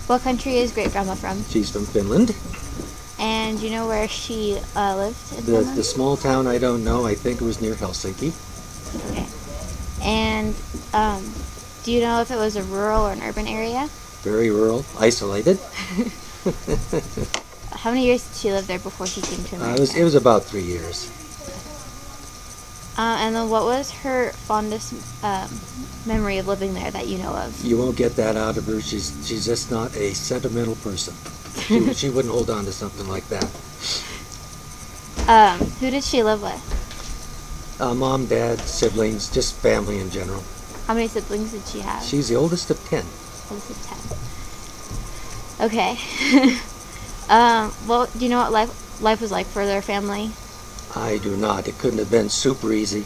What country is great grandma from? She's from Finland. And do you know where she lived in Finland? The small town, I don't know. I think it was near Helsinki. Okay. And do you know if it was a rural or an urban area? Very rural, isolated. How many years did she live there before she came to America? It was about 3 years. And then what was her fondest memory of living there that you know of? You won't get that out of her. She's just not a sentimental person. She wouldn't hold on to something like that. Who did she live with? Mom, dad, siblings, just family in general. How many siblings did she have? She's the oldest of 10. Oldest of 10. Okay. Well, do you know what life was like for their family? I do not. It couldn't have been super easy.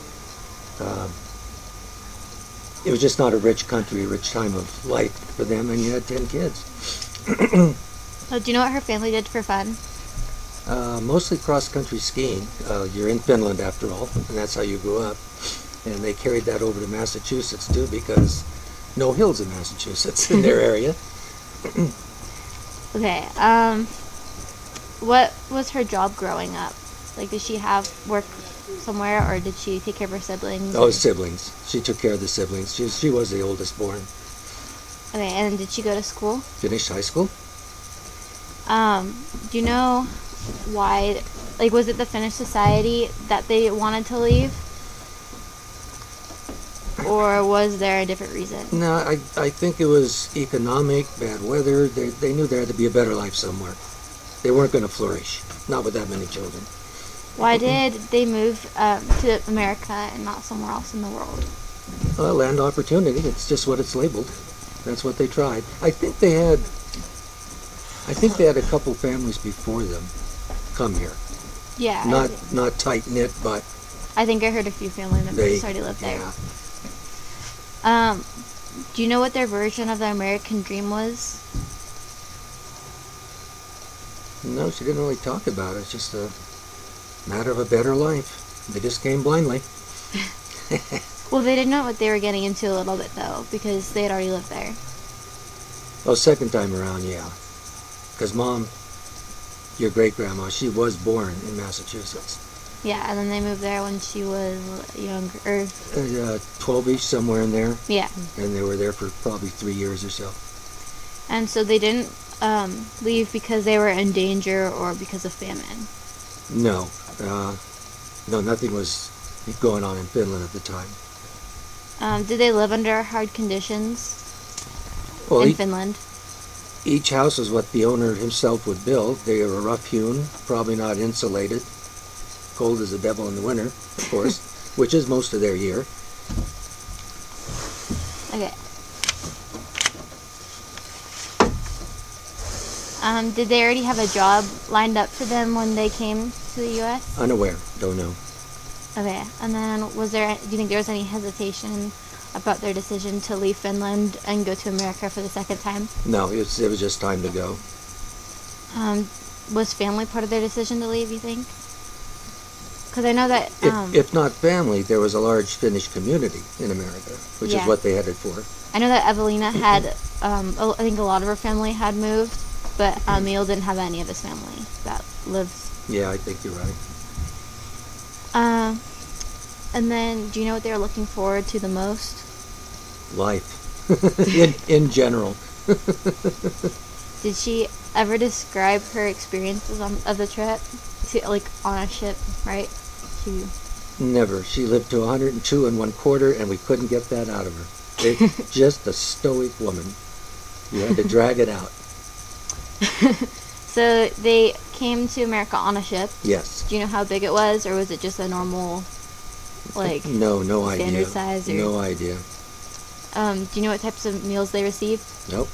It was just not a rich country, a rich time of life for them, and you had 10 kids. Do you know what her family did for fun? Mostly cross-country skiing. You're in Finland after all, and that's how you grew up. And they carried that over to Massachusetts too, because no hills in Massachusetts in their area. Okay. What was her job growing up? Like, did she have work somewhere, or did she take care of her siblings? Oh, siblings. She took care of the siblings. She was the oldest born. Okay, and did she go to school? Finished high school. Do you know why, like, was it the Finnish society that they wanted to leave? Or was there a different reason? No, I think it was economic, bad weather. They knew there had to be a better life somewhere. They weren't going to flourish, not with that many children. Why did they move to America and not somewhere else in the world? Land opportunity. It's just what it's labeled. That's what they tried. I think they had a couple families before them come here. Yeah. Not tight knit, but I think I heard a few family members already lived there. Yeah. Do you know what their version of the American dream was? No, she didn't really talk about it. It's just a matter of a better life. They just came blindly. Well, they didn't know what they were getting into a little bit, though, because they had already lived there. Oh, second time around, yeah. Because Mom, your great-grandma, she was born in Massachusetts. Yeah, and then they moved there when she was younger. 12-ish, somewhere in there. Yeah. And they were there for probably 3 years or so. And so they didn't leave because they were in danger or because of famine? No. No, nothing was going on in Finland at the time. Did they live under hard conditions in Finland? Each house is what the owner himself would build. They were rough-hewn, probably not insulated. Cold as the devil in the winter, of course, which is most of their year. Okay. Did they already have a job lined up for them when they came to the U.S.? Unaware. Don't know. Okay. And then do you think there was any hesitation about their decision to leave Finland and go to America for the second time? No, it was just time to go. Was family part of their decision to leave, you think? Because I know that... if not family, there was a large Finnish community in America, which is what they headed for. I know that Evelina had, I think a lot of her family had moved, but Emil didn't have any of his family that lives... Yeah, I think you're right. And then, do you know what they were looking forward to the most? Life. in general. Did she ever describe her experiences of the trip? Like, on a ship, right? Never. She lived to 102 1/4, and we couldn't get that out of her. Just a stoic woman. You had to drag it out. So they came to America on a ship? Yes. Do you know how big it was, or was it just a normal, like, no idea. Standard size? Or... No idea. Do you know what types of meals they received? Nope.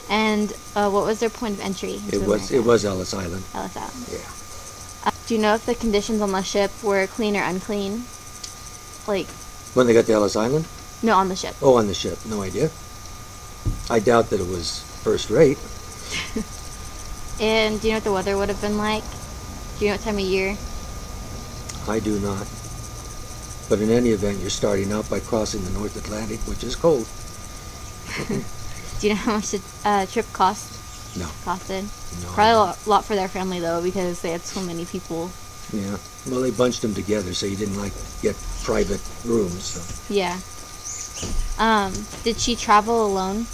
And what was their point of entry into America? It was Ellis Island. Ellis Island. Yeah. Do you know if the conditions on the ship were clean or unclean? Like... When they got to Ellis Island? No, on the ship. Oh, on the ship. No idea. I doubt that it was first rate. And do you know what the weather would have been like? Do you know what time of year? I do not. But in any event, you're starting out by crossing the North Atlantic, which is cold. Do you know how much the trip cost? No. Costed? No. Probably a lot for their family though, because they had so many people. Yeah. Well, they bunched them together, so you didn't like get private rooms. So. Yeah. Did she travel alone,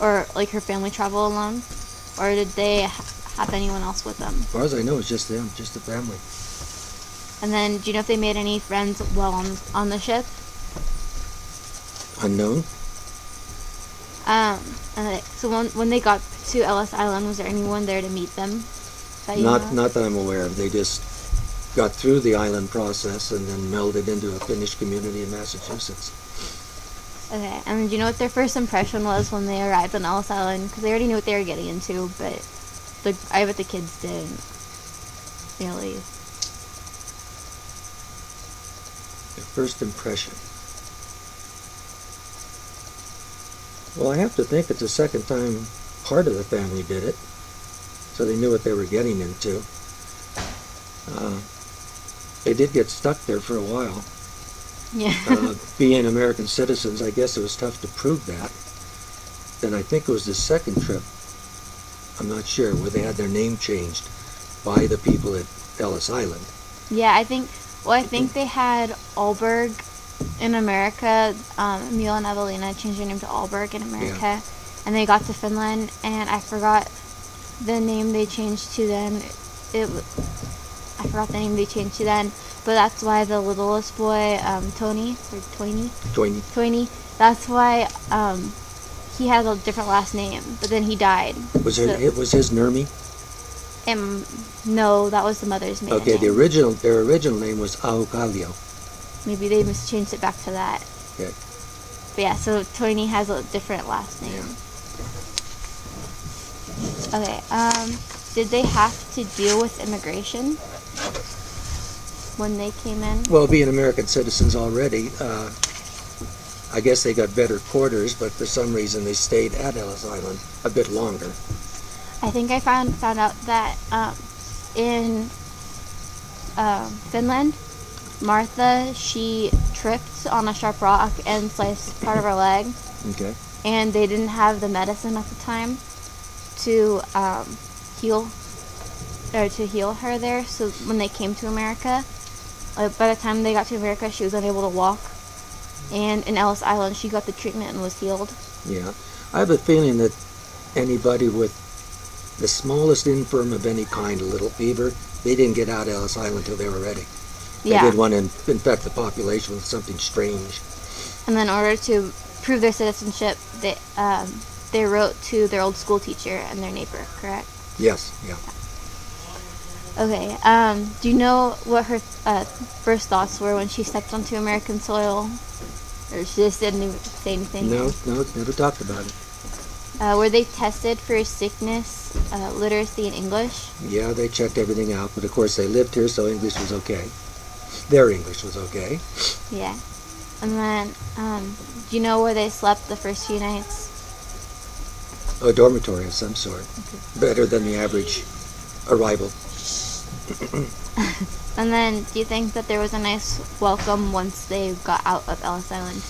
or like her family travel alone, or did they have anyone else with them? As far as I know, it's just them, just the family. And then, do you know if they made any friends while on the ship? Unknown. So when they got to Ellis Island, was there anyone there to meet them? That you know of? Not that I'm aware of. They just got through the island process and then melded into a Finnish community in Massachusetts. Okay, and do you know what their first impression was when they arrived on Ellis Island? Because they already knew what they were getting into, but I bet the kids didn't really. Their first impression. Well, I have to think it's the second time part of the family did it, so they knew what they were getting into. They did get stuck there for a while. Yeah. Being American citizens, I guess it was tough to prove that. Then I think it was the second trip, I'm not sure, where they had their name changed by the people at Ellis Island. Yeah, I think they had Ahlberg in America. Emil and Evelina changed their name to Ahlberg in America. Yeah. And they got to Finland, and I forgot the name they changed to then. I forgot the name they changed to then, but that's why the littlest boy, Toini, that's why he has a different last name, but then he died. Was his Nurmi? No, that was the mother's maiden Okay, name. their original name was Aukalio. Maybe they must changed it back to that. Okay. But yeah, so Toini has a different last name. Yeah. Okay, did they have to deal with immigration when they came in? Well, being American citizens already, I guess they got better quarters, but for some reason they stayed at Ellis Island a bit longer. I think I found out that in Finland, Martha, she tripped on a sharp rock and sliced part of her leg. Okay. And they didn't have the medicine at the time to heal her there. So when they came to America, by the time they got to America, she was unable to walk. And in Ellis Island, she got the treatment and was healed. Yeah. I have a feeling that anybody with the smallest infirm of any kind, a little fever, they didn't get out of Ellis Island until they were ready. They didn't want to infect the population with something strange. And then in order to prove their citizenship, they wrote to their old school teacher and their neighbor, correct? Yes, yeah. Okay, do you know what her first thoughts were when she stepped onto American soil? Or she just didn't even say anything? No, never talked about it. Were they tested for sickness, literacy, and English? Yeah, they checked everything out, but of course they lived here, so English was okay. Their English was okay. Yeah. And then, do you know where they slept the first few nights? A dormitory of some sort. Okay. Better than the average arrival. And then, do you think that there was a nice welcome once they got out of Ellis Island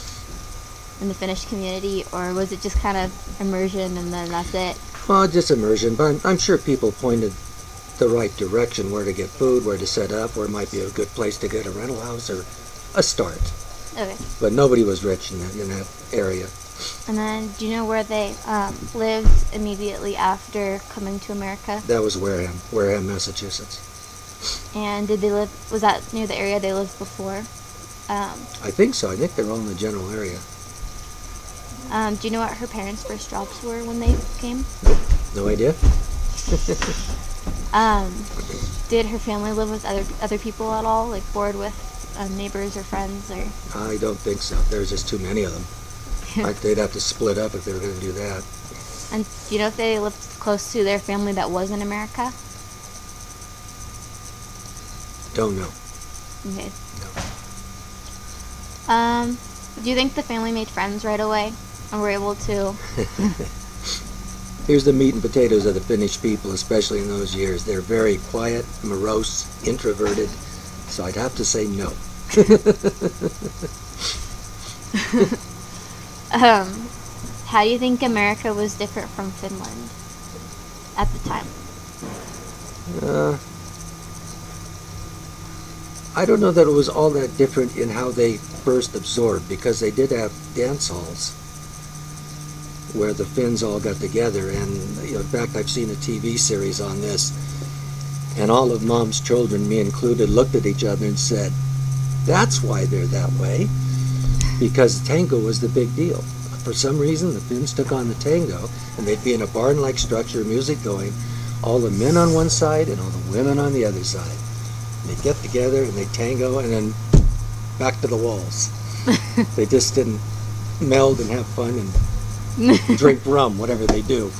in the Finnish community, or was it just kind of immersion and then that's it? Well, just immersion, but I'm sure people pointed the right direction, where to get food, where to set up, where might be a good place to get a rental house or a start. Okay. But nobody was rich in that area. And then, do you know where they lived immediately after coming to America? That was Wareham, Massachusetts. And did they live, was that near the area they lived before? I think so. I think they're all in the general area. Do you know what her parents' first jobs were when they came? No idea. Did her family live with other people at all, like board with neighbors or friends, or? I don't think so. There's just too many of them. They'd have to split up if they were going to do that. And do you know if they lived close to their family that was in America? Don't know. Okay. No. Do you think the family made friends right away and were able to? Here's the meat and potatoes of the Finnish people, especially in those years. They're very quiet, morose, introverted, so I'd have to say no. how do you think America was different from Finland at the time? I don't know that it was all that different in how they first absorbed, because they did have dance halls where the Finns all got together, and in fact I've seen a TV series on this, and all of Mom's children, me included, looked at each other and said, that's why they're that way, because tango was the big deal. For some reason the Finns took on the tango, and they'd be in a barn-like structure, music going, all the men on one side and all the women on the other side. They'd get together and they'd tango, and then back to the walls. They just didn't meld and have fun and drink rum, whatever they do.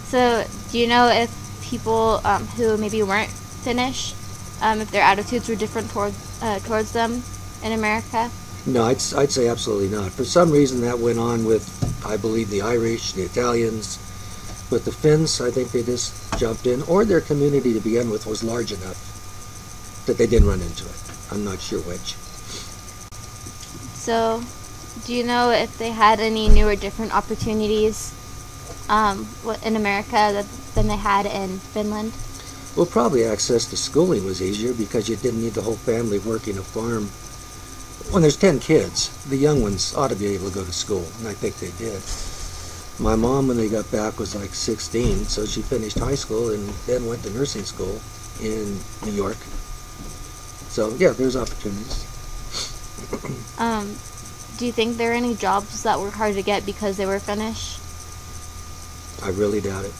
So, do you know if people who maybe weren't Finnish, if their attitudes were different towards them in America? No, I'd say absolutely not. For some reason that went on with, I believe, the Irish, the Italians. With the Finns, I think they just jumped in, or their community to begin with was large enough that they didn't run into it. I'm not sure which. So, do you know if they had any new or different opportunities in America than they had in Finland? Well, probably access to schooling was easier because you didn't need the whole family working a farm. When there's 10 kids, the young ones ought to be able to go to school, and I think they did. My mom, when they got back, was like 16, so she finished high school and then went to nursing school in New York. So, yeah, there's opportunities. Do you think there are any jobs that were hard to get because they were Finnish? I really doubt it.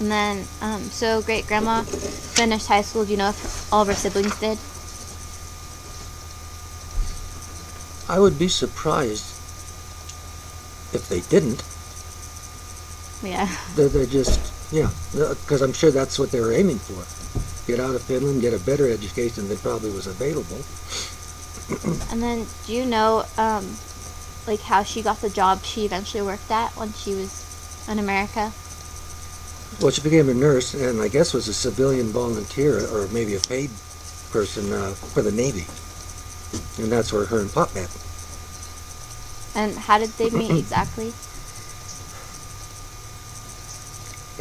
And then, so great-grandma finished high school. Do you know if all of her siblings did? I would be surprised if they didn't. Yeah. They're just, yeah, because I'm sure that's what they were aiming for. Get out of Finland, get a better education than probably was available. And then, do you know, like, how she got the job she eventually worked at when she was in America? Well, she became a nurse, and I guess was a civilian volunteer, or maybe a paid person for the Navy. And that's where her and Pop met. And how did they meet exactly?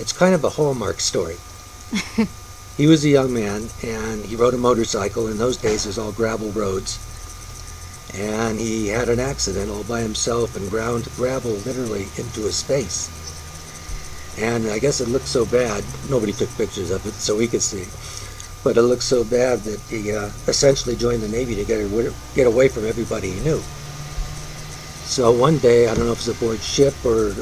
It's kind of a Hallmark story. He was a young man, and he rode a motorcycle. In those days, it was all gravel roads. And he had an accident all by himself and ground gravel literally into his face. And I guess it looked so bad, nobody took pictures of it so we could see. But it looked so bad that he essentially joined the Navy to get away from everybody he knew. So one day, I don't know if it was aboard ship or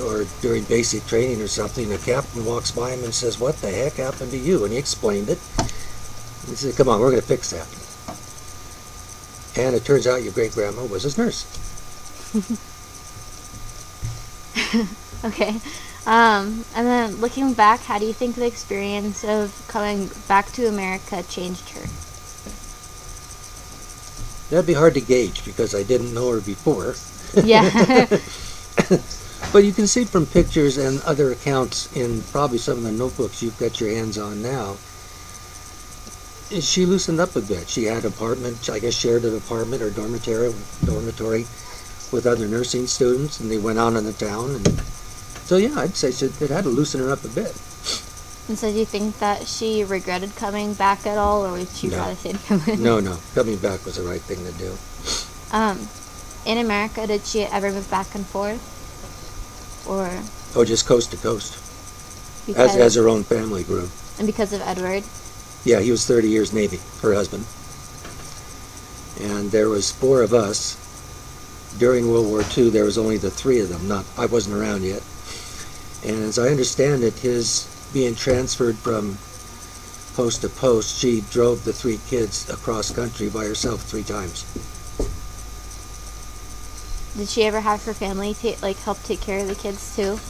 during basic training or something, the captain walks by him and says, "What the heck happened to you?" And he explained it. He said, "Come on, we're going to fix that." And it turns out your great-grandma was his nurse. Okay. And then looking back, how do you think the experience of coming back to America changed her? That'd be hard to gauge because I didn't know her before. Yeah. But you can see from pictures and other accounts in probably some of the notebooks you've got your hands on now, she loosened up a bit. She had an apartment, I guess shared an apartment or dormitory with other nursing students, and they went out in the town. And so yeah, I'd say it had to loosen her up a bit. And so do you think that she regretted coming back at all, or would she rather stay in Finland? No. Coming back was the right thing to do. In America, did she ever move back and forth? Or? Oh, just coast to coast. As her own family grew. And because of Edward? Yeah, he was 30 years Navy, her husband. And there was 4 of us. During World War II, there was only the 3 of them. I wasn't around yet. And as I understand it, his being transferred from post to post, she drove the 3 kids across country by herself 3 times. Did she ever have her family help take care of the kids too?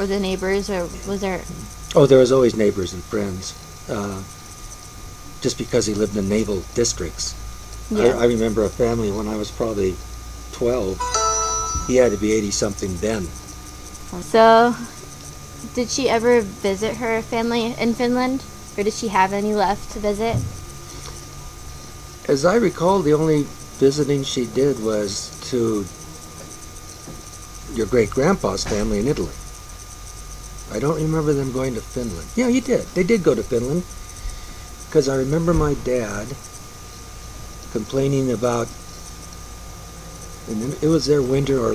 Or the neighbors, or was there... Oh, there was always neighbors and friends. Just because he lived in naval districts. Yeah. I remember a family when I was probably 12. He had to be 80-something then. So, did she ever visit her family in Finland? Or did she have any left to visit? As I recall, the only visiting she did was to your great-grandpa's family in Italy. I don't remember them going to Finland. Yeah, you did. They did go to Finland, because I remember my dad complaining about, and it was their winter, or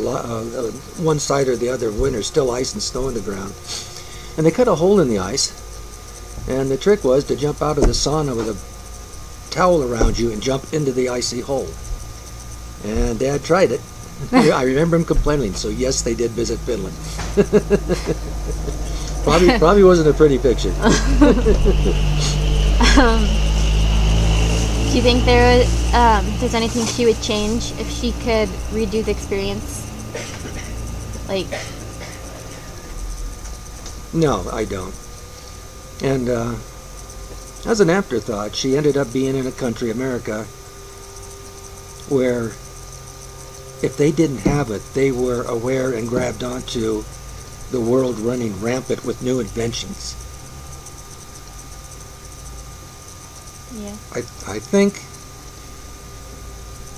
one side or the other winter, still ice and snow on the ground. And they cut a hole in the ice, and the trick was to jump out of the sauna with a towel around you and jump into the icy hole. And Dad tried it. I remember him complaining, so yes, they did visit Finland. probably wasn't a pretty picture. Do you think there's anything she would change if she could redo the experience? Like, no, I don't. And as an afterthought, she ended up being in a country, America, where if they didn't have it, they were aware and grabbed onto the world running rampant with new inventions. yeah. I think,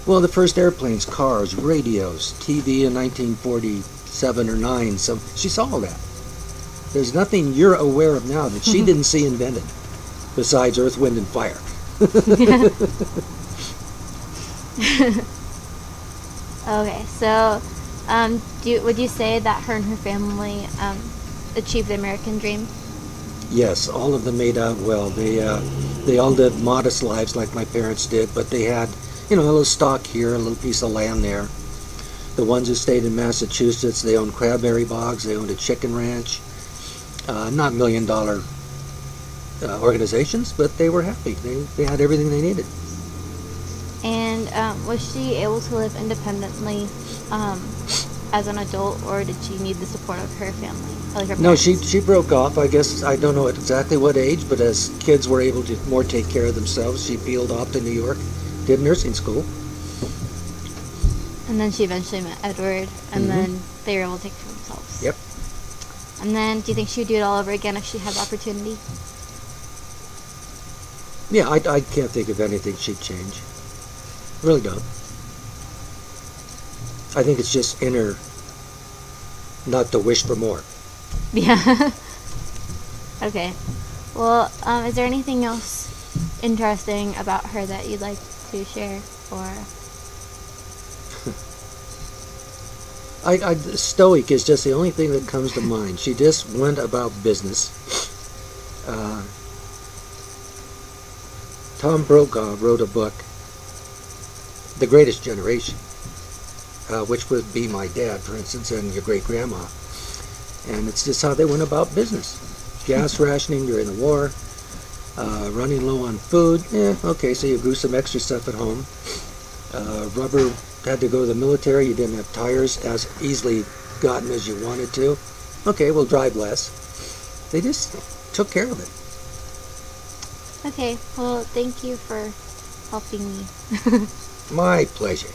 well, the first airplanes, cars, radios, TV in 1947 or 9, she saw all that. There's nothing you're aware of now that she didn't see invented, besides Earth, Wind, and Fire. Okay, so would you say that her and her family achieved the American dream? Yes, all of them made out well. They all lived modest lives like my parents did, but they had, a little stock here, a little piece of land there. The ones who stayed in Massachusetts, they owned crabberry bogs, they owned a chicken ranch. Not million-dollar organizations, but they were happy. They had everything they needed. And was she able to live independently as an adult, or did she need the support of her family? Like her No, parents? she broke off. I guess, I don't know exactly what age, but as kids were able to more take care of themselves, she peeled off to New York, did nursing school. And then she eventually met Edward, and then they were able to take care of themselves. Yep. And then, do you think she would do it all over again if she had the opportunity? Yeah, I can't think of anything she'd change. Really don't. I think it's just in her not to wish for more. Yeah. Okay. Well, is there anything else interesting about her that you'd like to share, or? Stoic is just the only thing that comes to mind. She just went about business. Tom Brokaw wrote a book, The Greatest Generation, which would be my dad, for instance, and your great-grandma. And it's just how they went about business. Gas rationing during the war, running low on food. Okay, so you grew some extra stuff at home. Rubber had to go to the military. You didn't have tires as easily gotten as you wanted to. Okay, we'll drive less. They just took care of it. Okay, well, thank you for helping me. My pleasure.